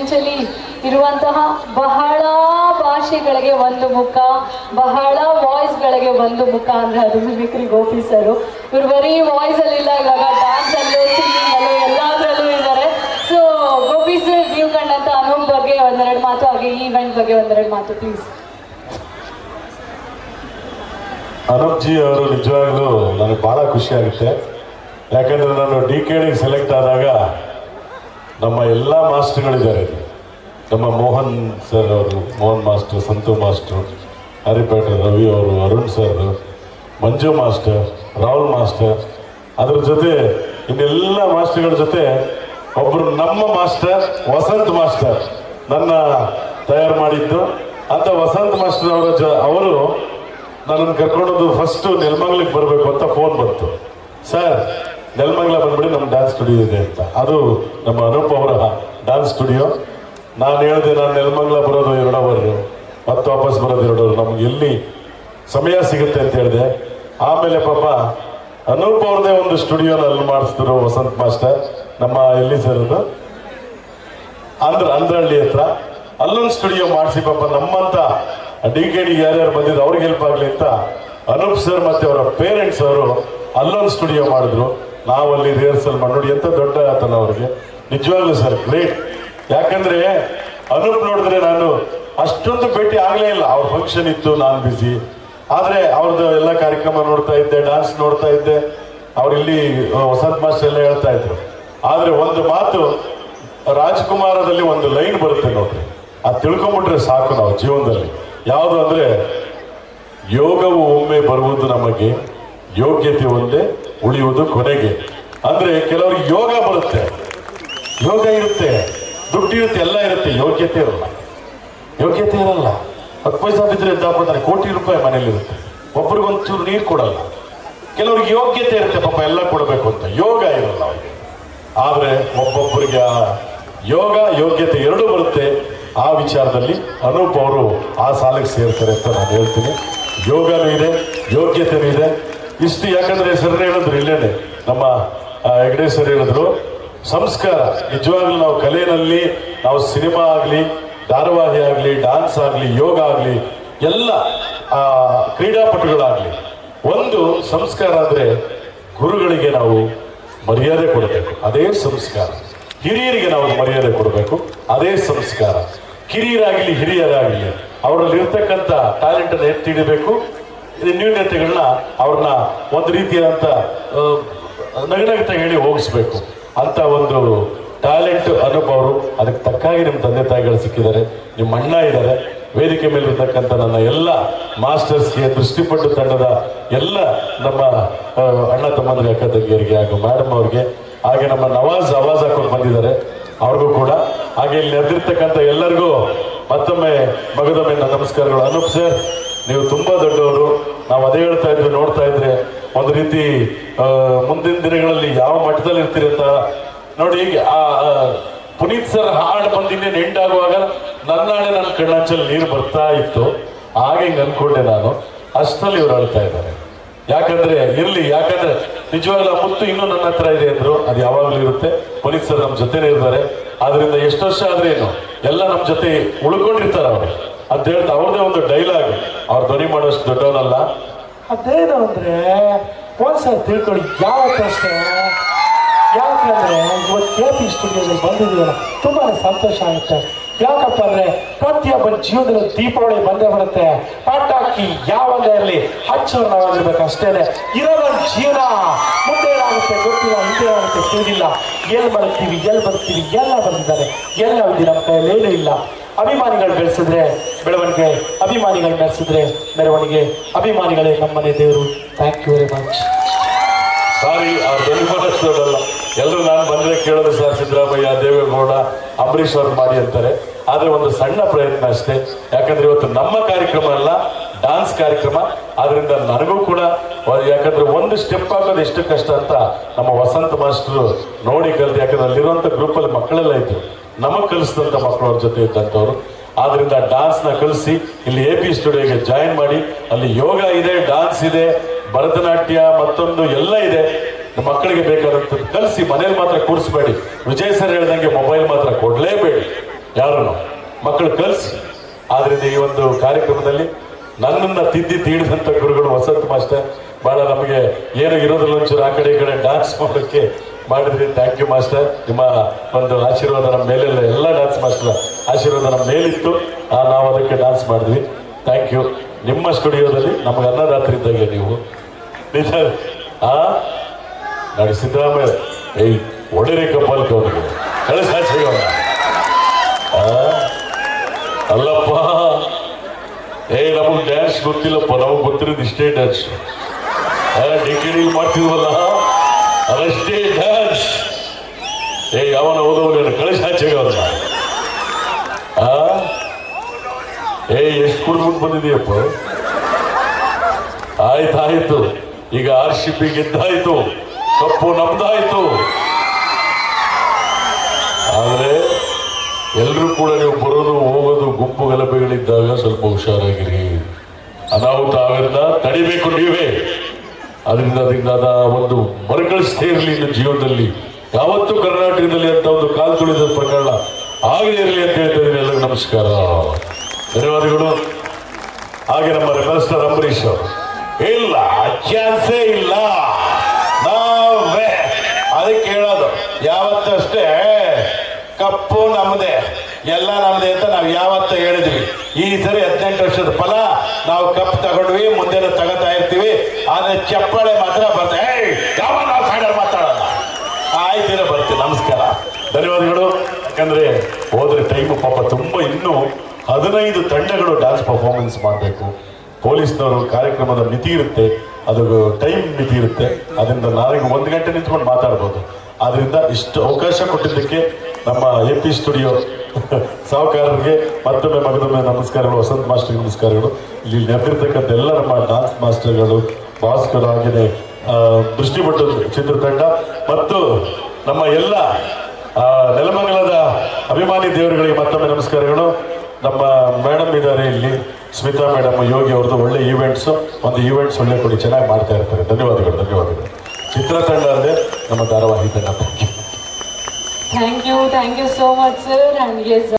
ಬೆಂಚಲ್ಲಿ ಇರುವಂತಹ ಬಹಳ ಭಾಷೆಗಳಿಗೆ ಒಂದು ಮುಖ, ಬಹಳ ವಾಯ್ಸ್ಗಳಿಗೆ ಒಂದು ಮುಖ ಅಂದರೆ ಅದು ಮಿಮಿಕ್ರಿ ಗೋಪಿ ಸರ್. ಇವ್ರು ಬರೀ ವಾಯ್ಸಲ್ಲಿಲ್ಲ, ಇವಾಗ ಡ್ಯಾನ್ಸಲ್ಲೂ ಸಿಂಗಿಂಗಲ್ಲೂ ಎಲ್ಲದರಲ್ಲೂ ಇದ್ದಾರೆ. ಸೊ ಗೋಪಿ ಸರ್, ನೀವು ಕಂಡಂಥ ಅನುಭವ ಬಗ್ಗೆ ಒಂದೆರಡು ಮಾತು, ಹಾಗೆ ಈ ಇವೆಂಟ್ ಬಗ್ಗೆ ಒಂದೆರಡು ಮಾತು ಪ್ಲೀಸ್. ಅನೂಪ್ ಜಿ ಅವರು ನಿಜವಾಗ್ಲೂ ನನಗೆ ಭಾಳ ಖುಷಿ ಆಗುತ್ತೆ. ಯಾಕಂದರೆ ನಾನು DKD ಸೆಲೆಕ್ಟ್ ಆದಾಗ ನಮ್ಮ ಎಲ್ಲ ಮಾಸ್ಟರ್ಗಳಿದ್ದಾರೆ. ನಮ್ಮ ಮೋಹನ್ ಸರ್ ಅವರು, ಮೋಹನ್ ಮಾಸ್ಟರ್, ಸಂತು ಮಾಸ್ಟರ್, ಹರಿಪೇಟೆ ರವಿ ಅವರು, ಅರುಣ್ ಸರ್, ಮಂಜು ಮಾಸ್ಟರ್, ರಾಹುಲ್ ಮಾಸ್ಟರ್, ಅದ್ರ ಜೊತೆ ಇನ್ನೆಲ್ಲ ಮಾಸ್ಟರ್ಗಳ ಜೊತೆ ಒಬ್ಬರು ನಮ್ಮ ಮಾಸ್ಟರ್ ವಸಂತ್ ಮಾಸ್ಟರ್ ನನ್ನ ತಯಾರು ಮಾಡಿದ್ದು. ಅಂತ ವಸಂತ್ ಮಾಸ್ಟರ್ ಅವರು ನನ್ನನ್ನು ಕರ್ಕೊಂಡೋದು ಫಸ್ಟು ನೆಲಮಂಗ್ಲಿಗೆ ಬರಬೇಕು ಅಂತ ಫೋನ್ ಬಂತು. ಸರ್, ನೆಲಮಂಗ್ಲ ಬಂದ್ಬಿಡಿ, ನಮ್ಮ ಡ್ಯಾನ್ಸ್ ಸ್ಟುಡಿಯೋ ಇದೆ ಅಂತ. ಅದು ನಮ್ಮ ಅನೂಪ್ ಅವರ ಡ್ಯಾನ್ಸ್ ಸ್ಟುಡಿಯೋ. ನಾನು ಹೇಳಿದೆ, ನಾನು ನೆಲಮಂಗ್ಲ ಬರೋದು 2 ಅವರು, ಮತ್ತೆ ವಾಪಸ್ ಬರೋದು 2 ಅವರು, ನಮ್ಗೆ ಎಲ್ಲಿ ಸಮಯ ಸಿಗುತ್ತೆ ಅಂತ ಹೇಳಿದೆ. ಆಮೇಲೆ ಪಾಪ ಅನೂಪ್ ಅವ್ರದ್ದೇ ಒಂದು ಸ್ಟುಡಿಯೋನ ಅಲ್ಲಿ ಮಾಡಿಸಿದ್ರು ವಸಂತ್ ಮಾಸ್ಟರ್. ನಮ್ಮ ಎಲ್ಲಿ ಸರ್ ಅದು ಅಂದ್ರಹಳ್ಳಿ ಹತ್ರ ಅಲ್ಲೊಂದು ಸ್ಟುಡಿಯೋ ಮಾಡಿಸಿ ಪಾಪ ನಮ್ಮಂತ DKD ಯಾರ್ಯಾರು ಬಂದಿದ್ದು ಅವ್ರಿಗೆ ಹೆಲ್ಪ್ ಆಗಲಿ ಅಂತ ಅನೂಪ್ ಸರ್ ಮತ್ತೆ ಅವರ ಪೇರೆಂಟ್ಸ್ ಅವರು ಅಲ್ಲೊಂದು ಸ್ಟುಡಿಯೋ ಮಾಡಿದ್ರು. ನಾವಲ್ಲಿ ರಿಹರ್ಸಲ್ ಮಾಡಿ ನೋಡಿ, ಎಂತ ದೊಡ್ಡ ಆತನ ಅವ್ರಿಗೆ. ನಿಜವಾಗ್ಲೂ ಸರ್ ಗ್ರೇಟ್. ಯಾಕಂದ್ರೆ ಅನೂಪ್ ನೋಡಿದ್ರೆ ನಾನು ಅಷ್ಟೊಂದು ಭೇಟಿ ಆಗಲೇ ಇಲ್ಲ. ಅವ್ರ ಫಂಕ್ಷನ್ ಇತ್ತು, ನಾನು ಬ್ಯುಸಿ. ಆದರೆ ಅವ್ರದ್ದು ಎಲ್ಲ ಕಾರ್ಯಕ್ರಮ ನೋಡ್ತಾ ಇದ್ದೆ, ಡ್ಯಾನ್ಸ್ ನೋಡ್ತಾ ಇದ್ದೆ. ಅವ್ರಿಲ್ಲಿ ವಸಂತ್ ಮಾಸ್ಟರ್ ಎಲ್ಲ ಹೇಳ್ತಾ ಇದ್ರು. ಆದರೆ ಒಂದು ಮಾತು, ರಾಜ್ಕುಮಾರದಲ್ಲಿ ಒಂದು ಲೈನ್ ಬರುತ್ತೆ ನೋಡ್ರಿ, ಅದು ತಿಳ್ಕೊಂಬಿಟ್ರೆ ಸಾಕು ನಾವು ಜೀವನದಲ್ಲಿ. ಯಾವುದು ಅಂದರೆ, ಯೋಗವು ಒಮ್ಮೆ ಬರುವುದು ನಮಗೆ, ಯೋಗ್ಯತೆ ಒಂದೇ ಉಳಿಯುವುದು ಕೊನೆಗೆ. ಅಂದರೆ ಕೆಲವರಿಗೆ ಯೋಗ ಬರುತ್ತೆ, ಯೋಗ ಇರುತ್ತೆ, ದುಡ್ಡು ಇರುತ್ತೆ, ಎಲ್ಲ ಇರುತ್ತೆ, ಯೋಗ್ಯತೆ ಇರಲ್ಲ. ಯೋಗ್ಯತೆ ಇರಲ್ಲ. 10 ಪೈಸಾ ಬಿದ್ದರೆ ಎದ್ದಾಡ್ತಾರೆ, ಕೋಟಿ ರೂಪಾಯಿ ಮನೇಲಿರುತ್ತೆ, ಒಬ್ರಿಗೊಂಚೂರು ನೀರು ಕೊಡಲ್ಲ. ಕೆಲವ್ರಿಗೆ ಯೋಗ್ಯತೆ ಇರುತ್ತೆ, ಪಾಪ ಎಲ್ಲ ಕೊಡಬೇಕು ಅಂತ, ಯೋಗ ಇರಲ್ಲ ಅವರಿಗೆ. ಆದರೆ ಒಬ್ಬೊಬ್ಬರಿಗೆ ಯೋಗ ಯೋಗ್ಯತೆ ಎರಡೂ ಬರುತ್ತೆ. ಆ ವಿಚಾರದಲ್ಲಿ ಅನೂಪ್ ಅವರು ಆ ಸಾಲಿಗೆ ಸೇರ್ತಾರೆ ಅಂತ ನಾನು ಹೇಳ್ತೀನಿ. ಯೋಗನೂ ಇದೆ, ಯೋಗ್ಯತೆನೂ ಇದೆ. ಇಷ್ಟು ಯಾಕಂದರೆ ಸರ್ ಹೇಳಿದ್ರು, ಇಲ್ಲೇನೆ ನಮ್ಮ ಹೆಗ್ಡೆ ಸರ್ ಹೇಳಿದ್ರು, ಸಂಸ್ಕಾರ ನಿಜವಾಗ್ಲೂ ನಾವು ಕಲೆಯಲ್ಲಿ, ನಾವು ಸಿನಿಮಾ ಆಗಲಿ, ಧಾರಾವಾಹಿ ಆಗಲಿ, ಡ್ಯಾನ್ಸ್ ಆಗಲಿ, ಯೋಗ ಆಗಲಿ, ಎಲ್ಲ ಕ್ರೀಡಾಪಟುಗಳಾಗಲಿ, ಒಂದು ಸಂಸ್ಕಾರ ಅಂದರೆ ಗುರುಗಳಿಗೆ ನಾವು ಮರ್ಯಾದೆ ಕೊಡಬೇಕು, ಅದೇ ಸಂಸ್ಕಾರ. ಹಿರಿಯರಿಗೆ ನಾವು ಮರ್ಯಾದೆ ಕೊಡಬೇಕು, ಅದೇ ಸಂಸ್ಕಾರ. ಕಿರಿಯರಾಗಲಿ ಹಿರಿಯರಾಗಲಿ ಅವರಲ್ಲಿ ಇರ್ತಕ್ಕಂಥ ಟ್ಯಾಲೆಂಟನ್ನು ಎತ್ತಿಡಬೇಕು, ನ್ಯೂನ್ಯತೆಗಳನ್ನ ಅವ್ರನ್ನ ಒಂದು ರೀತಿಯಾದಂಥ ನಗನಗತ ಹೇಳಿ ಹೋಗಿಸ್ಬೇಕು ಅಂತ ಒಂದು ಟ್ಯಾಲೆಂಟ್ ಅನೂಪ್ ಅವರು. ಅದಕ್ಕೆ ತಕ್ಕಾಗಿ ನಿಮ್ಮ ತಂದೆ ತಾಯಿಗಳು ಸಿಕ್ಕಿದ್ದಾರೆ, ನಿಮ್ಮ ಅಣ್ಣ ಇದ್ದಾರೆ. ವೇದಿಕೆ ಮೇಲಿರ್ತಕ್ಕಂಥ ನನ್ನ ಎಲ್ಲ ಮಾಸ್ಟರ್ಸ್ಗೆ, ದೃಷ್ಟಿಪಟ್ಟು ತಂಡದ ಎಲ್ಲ ನಮ್ಮ ಅಣ್ಣ ತಮ್ಮಂದಿರ ಅಕ್ಕ ತಂಗಿಯರಿಗೆ ಹಾಗೂ ಮೇಡಮ್ ಅವ್ರಿಗೆ, ಹಾಗೆ ನಮ್ಮ ನವಾಜ್ ಆವಾಜ್ ಹಾಕೊಂಡು ಬಂದಿದ್ದಾರೆ ಅವ್ರಿಗೂ ಕೂಡ, ಹಾಗೆ ಇಲ್ಲಿ ನೆರೆದಿರ್ತಕ್ಕಂಥ ಎಲ್ಲರಿಗೂ ಮತ್ತೊಮ್ಮೆ ಮಗದೊಮ್ಮೆ ನನ್ನ ನಮಸ್ಕಾರಗಳು. ಅನೂಪ್ ಸರ್, ನೀವು ತುಂಬ ದೊಡ್ಡವರು. ನಾವು ಅದೇ ಹೇಳ್ತಾ ಇದ್ವಿ, ನೋಡ್ತಾ ಇದ್ರೆ ಒಂದು ರೀತಿ ಮುಂದಿನ ದಿನಗಳಲ್ಲಿ ಯಾವ ಮಟ್ಟದಲ್ಲಿ ಇರ್ತೀರಿ ಅಂತ ನೋಡಿ. ಈಗ ಪುನೀತ್ ಸರ್ ಹಾಡು ಬಂದು ಇನ್ನೇನು ಎಂಡ್ ಆಗುವಾಗ ನನ್ನಾಳೆ ನನ್ನ ಕಣ್ಣಾಚಲ್ಲಿ ನೀರು ಬರ್ತಾ ಇತ್ತು. ಹಾಗೆ ಹಿಂಗೆ ಅನ್ಕೊಂಡೆ ನಾನು. ಅಷ್ಟರಲ್ಲಿ ಇವ್ರು ಆಡ್ತಾ ಇದ್ದಾರೆ. ಯಾಕಂದ್ರೆ ಇರ್ಲಿ, ಯಾಕಂದ್ರೆ ನಿಜವಾಗ್ಲೂ ಮುತ್ತು ಇನ್ನೂ ನನ್ನ ಹತ್ರ ಇದೆ ಅಂದ್ರು, ಅದು ಯಾವಾಗಲೂ ಇರುತ್ತೆ. ಪುನೀತ್ ಸರ್ ನಮ್ಮ ಜೊತೆನೇ ಇರ್ತಾರೆ. ಆದ್ರಿಂದ ಎಷ್ಟು ವರ್ಷ ಆದ್ರೆ ಏನು, ಎಲ್ಲ ನಮ್ಮ ಜೊತೆ ಉಳ್ಕೊಂಡಿರ್ತಾರೆ ಅವರು ಅಂತ ಹೇಳ್ತಾ ಅವ್ರದೇ ಒಂದು ಡೈಲಾಗ್. ಅವ್ರ ಧ್ವನಿ ಮಾಡೋಷ್ಟು ದೊಡ್ಡವನಲ್ಲ. ಅದೇನು ಅಂದ್ರೆ ಒಂದ್ಸಲ ತಿಳ್ಕೊಳ್ಳಿ, ಯಾವತ್ತಷ್ಟೇ. ಯಾಕಂದ್ರೆ ಇವತ್ತು KP ಸ್ಟುಡಿಯೋದಲ್ಲಿ ಬಂದಿದ್ದೀವಲ್ಲ, ತುಂಬಾ ಸಂತೋಷ ಆಗುತ್ತೆ. ಯಾಕಪ್ಪ ಅಂದ್ರೆ ಪ್ರತಿಯೊಬ್ಬನ ಜೀವನದಲ್ಲಿ ದೀಪಾವಳಿ ಬಂದೇ ಬರುತ್ತೆ. ಪಟಾಕಿ ಯಾವಂದೇ ಇರಲಿ ಹಚ್ಚೋರು ನಾವಾಗಿರ್ಬೇಕು ಅಷ್ಟೇನೆ. ಇರೋದೊಂದು ಜೀವನ, ಮುಂದೆ ಏನಾಗುತ್ತೆ ಗೊತ್ತಿಲ್ಲ, ಹಿಂದೆ ಏನಾಗುತ್ತೆ ತಿಳಿದಿಲ್ಲ. ಎಲ್ಲಿ ಬರ್ತೀವಿ ಎಲ್ಲಿ ಬರ್ತೀವಿ ಎಲ್ಲ ಬಂದಿದ್ದಾರೆ, ಎಲ್ಲ ಇದೆ, ನಮ್ಮ ಕೈಯಲ್ಲಿ ಏನೂ ಇಲ್ಲ. ಅಭಿಮಾನಿಗಳು ಬೆಳೆಸಿದ್ರೆ ಬೆಳವಣಿಗೆ, ಅಭಿಮಾನಿಗಳು ಬೆಳೆಸಿದ್ರೆ ಮೆರವಣಿಗೆ. ಅಭಿಮಾನಿಗಳೇ ನಮ್ಮನೆ ದೇವರು. Thank you very much. Sorry, ಅವ್ರ ಧ್ವನಿ ಮಾಡೋದಲ್ಲ. ಎಲ್ಲರೂ ನಾನು ಬಂದರೆ ಕೇಳೋದು ಸರ್ ಸಿದ್ದರಾಮಯ್ಯ, ದೇವೇಗೌಡ, ಅಂಬರೀಷ್ ಅವ್ರು ಮಾಡಿ ಅಂತಾರೆ. ಆದರೆ ಒಂದು ಸಣ್ಣ ಪ್ರಯತ್ನ ಅಷ್ಟೇ. ಯಾಕಂದ್ರೆ ಇವತ್ತು ನಮ್ಮ ಕಾರ್ಯಕ್ರಮ ಅಲ್ಲ, ಡ್ಯಾನ್ಸ್ ಕಾರ್ಯಕ್ರಮ. ಆದ್ರಿಂದ ನನಗೂ ಕೂಡ, ಯಾಕಂದ್ರೆ ಒಂದು ಸ್ಟೆಪ್ ಹಾಕೋದು ಎಷ್ಟು ಕಷ್ಟ ಅಂತ ನಮ್ಮ ವಸಂತ ಮಾಸ್ಟರು ನೋಡಿ ಕಲಿತು. ಯಾಕಂದ್ರೆ ಅಲ್ಲಿರುವಂಥ ಗ್ರೂಪಲ್ಲಿ ಮಕ್ಕಳೆಲ್ಲ ಇದ್ರು, ನಮಗೆ ಕಲಿಸಿದಂಥ ಮಕ್ಕಳು ಅವ್ರ ಜೊತೆ ಇದ್ದಂಥವ್ರು. ಆದ್ರಿಂದ ಡ್ಯಾನ್ಸ್ನ ಕಲಿಸಿ ಇಲ್ಲಿ AP ಸ್ಟುಡಿಯೋಗೆ ಜಾಯಿನ್ ಮಾಡಿ. ಅಲ್ಲಿ ಯೋಗ ಇದೆ, ಡ್ಯಾನ್ಸ್ ಇದೆ, ಭರತನಾಟ್ಯ, ಮತ್ತೊಂದು ಎಲ್ಲ ಇದೆ. ಮಕ್ಕಳಿಗೆ ಬೇಕಾದಂಥದ್ದು ಕಲಿಸಿ. ಮನೇಲಿ ಮಾತ್ರ ಕೂರಿಸ್ಬೇಡಿ. ವಿಜಯ್ ಸರ್ ಹೇಳ್ದಂಗೆ ಮೊಬೈಲ್ ಮಾತ್ರ ಕೊಡಲೇಬೇಡಿ. ಯಾರನ್ನು ಮಕ್ಕಳು ಕಲಿಸಿ. ಆದ್ರಿಂದ ಈ ಒಂದು ಕಾರ್ಯಕ್ರಮದಲ್ಲಿ ನನ್ನನ್ನು ತಿದ್ದಿ ತೀಡಿದಂಥ ಗುರುಗಳು ವಸಂತ ಮಾಸ್ಟರ್ ಭಾಳ ನಮಗೆ ಏನು ಇರೋದಿಲ್ಲ ಒಂಚೂರು ಆ ಕಡೆ ಈ ಕಡೆ ಡ್ಯಾನ್ಸ್ ಮಾಡೋಕ್ಕೆ ಮಾಡಿದ್ರಿ. Thank you master. ನಿಮ್ಮ ಒಂದು ಆಶೀರ್ವಾದ ನಮ್ಮ ಮೇಲೆಲ್ಲ ಎಲ್ಲ ಡ್ಯಾನ್ಸ್ ಮಾಸ್ಟರ್ ಆಶೀರ್ವಾದ ನಮ್ಮ ಮೇಲಿತ್ತು. ನಾವು ಅದಕ್ಕೆ ಡ್ಯಾನ್ಸ್ ಮಾಡಿದ್ವಿ. Thank you. ನಿಮ್ಮ ಸ್ಟುಡಿಯೋದಲ್ಲಿ ನಮಗೆ ಅನ್ನದಾತ್ರಿ ಇದ್ದಾಗೆ ನೀವು ನಿಜ. ನೋಡಿ ಸಿದ್ದರಾಮಯ್ಯ ಏಯ್ ಒಡೆರೆ ಕಪಾಲ್ಕೆ ಅವನಿಗೆ ಕಳಿಸಾಚೆಗವನ ಅಲ್ಲಪ್ಪ. ನಮಗೆ ಡ್ಯಾನ್ಸ್ ಗೊತ್ತಿಲ್ಲಪ್ಪ, ನಮಗೆ ಗೊತ್ತಿರೋದು ಇಷ್ಟೇ ಡ್ಯಾನ್ಸ್. ಡಿಕೆಡಿ ಮಾಡ್ತಿದ್ವಲ್ಲ ಅದಷ್ಟೇ ಡ್ಯಾನ್ಸ್. ಯಾವನ ಓದವನೇನು ಕಳಿಸಾಚೆಗವನ. ಎಷ್ಟು ಕುಡ್ಬಿಟ್ಟು ಬಂದಿದೆಯಪ್ಪ. ಆಯ್ತಾಯ್ತು, ಈಗ RCB ಗೆದ್ದಾಯ್ತು, ಕಪ್ಪು ನಮ್ದಾಯ್ತು. ಆದ್ರೆ ಎಲ್ಲರೂ ಕೂಡ ನೀವು ಬರೋದು ಹೋಗೋದು ಗುಂಪು ಗಲಭೆಗಳಿದ್ದಾಗ ಸ್ವಲ್ಪ ಹುಷಾರಾಗಿರಿ. ಅನಾಹುತ ಆಗೋದನ್ನ ತಡಿಬೇಕು ನೀವೇ. ಅದರಿಂದ ಅದರಿಂದ ಒಂದು ಮರುಕಳಿಸ್ತೇ ಇರಲಿ ಇನ್ನು ಜೀವನದಲ್ಲಿ. ಯಾವತ್ತೂ ಕರ್ನಾಟಕದಲ್ಲಿ ಅಂತ ಒಂದು ಕಾಲು ತುಳಿದ ಪ್ರಕರಣ ಆಗದೇ ಇರಲಿ ಅಂತ ಹೇಳ್ತಾ ಇದ್ದೀನಿ. ಎಲ್ಲರಿಗೂ ನಮಸ್ಕಾರ, ಧನ್ಯವಾದಗಳು. ಹಾಗೆ ನಮ್ಮ ರೆಬಲ್ಸ್ಟರ್ ಅಂಬರೀಶ್ ಅವರು ಇಲ್ಲ ಚಾನ್ಸೇ ಇಲ್ಲ, ನಾವೇ ಅದಕ್ಕೆ ಹೇಳೋದು ಯಾವತ್ತಷ್ಟೇ ಕಪ್ಪು ನಮ್ಮದೇ ಎಲ್ಲ ನಮ್ಮದೇ ಅಂತ ನಾವು ಯಾವತ್ತ ಹೇಳಿದ್ವಿ. ಈ ಸರಿ 18 ವರ್ಷದ ಫಲ ನಾವು ಕಪ್ ತಗೊಂಡ್ವಿ, ಮುಂದೆನೂ ತಗೋತಾ ಇರ್ತೀವಿ. ಆದ್ರೆ ಚಪ್ಪಾಳೆ ಮಾತ್ರ ಬರ್ತಾ ಯಾವ ನಾವು ಸೈಡಲ್ಲಿ ಮಾತಾಡೋಣ. ಆಯ್ತೀರ ಬರ್ತೀವಿ. ನಮಸ್ಕಾರ, ಧನ್ಯವಾದಗಳು. ಯಾಕಂದ್ರೆ ಹೋದ್ರೆ ಟೈಮು ಪಾಪ ತುಂಬ ಇನ್ನೂ 15 ತಂಡಗಳು ಡ್ಯಾನ್ಸ್ ಪರ್ಫಾರ್ಮೆನ್ಸ್ ಮಾಡಬೇಕು. ಪೊಲೀಸ್ನವರು ಕಾರ್ಯಕ್ರಮದ ಮಿತಿ ಇರುತ್ತೆ, ಅದು ಟೈಮ್ ಮಿತಿ ಇರುತ್ತೆ. ಅದರಿಂದ ನಾಳೆಗೆ 1 ಗಂಟೆ ನಿಂತ್ಕೊಂಡು ಮಾತಾಡ್ಬೋದು. ಆದ್ರಿಂದ ಇಷ್ಟು ಅವಕಾಶ ಕೊಟ್ಟಿದ್ದಕ್ಕೆ ನಮ್ಮ AP ಸ್ಟುಡಿಯೋ ಸಾಹುಕಾರರಿಗೆ ಮತ್ತೊಮ್ಮೆ ಮಗದೊಮ್ಮೆ ನಮಸ್ಕಾರಗಳು. ವಸಂತ ಮಾಸ್ಟರ್ಗೆ ನಮಸ್ಕಾರಗಳು. ಇಲ್ಲಿ ನೆರೆದಿರ್ತಕ್ಕಂಥ ಎಲ್ಲ ನಮ್ಮ ಡಾನ್ಸ್ ಮಾಸ್ಟರ್ಗಳು, ಭಾಸ್ಕರ್, ಹಾಗೆಯೇ ದೃಷ್ಟಿಪಟ್ಟು ಚಿತ್ರತಂಡ ಮತ್ತು ನಮ್ಮ ಎಲ್ಲ ನೆಲಮಂಗಲದ ಅಭಿಮಾನಿ ದೇವರುಗಳಿಗೆ ಮತ್ತೊಮ್ಮೆ ನಮಸ್ಕಾರಗಳು. ನಮ್ಮ ಮೇಡಮ್ ಇದ್ದಾರೆ ಇಲ್ಲಿ, ಸ್ಮಿತಾ ಮೇಡಮ್, ಯೋಗಿ ಅವ್ರದ್ದು ಒಳ್ಳೆ ಈವೆಂಟ್ಸು, ಒಂದು ಈವೆಂಟ್ಸ್ ಒಳ್ಳೆ ಕೊಡಿ, ಚೆನ್ನಾಗಿ ಮಾಡ್ತಾ ಇರ್ತಾರೆ. ಧನ್ಯವಾದಗಳು, ಧನ್ಯವಾದಗಳು. ಚಿತ್ರತಂಡ ಅಂದರೆ ನಮ್ಮ ಧಾರಾವಾಹಿ ತಂಡ. Thank you so much sir. And S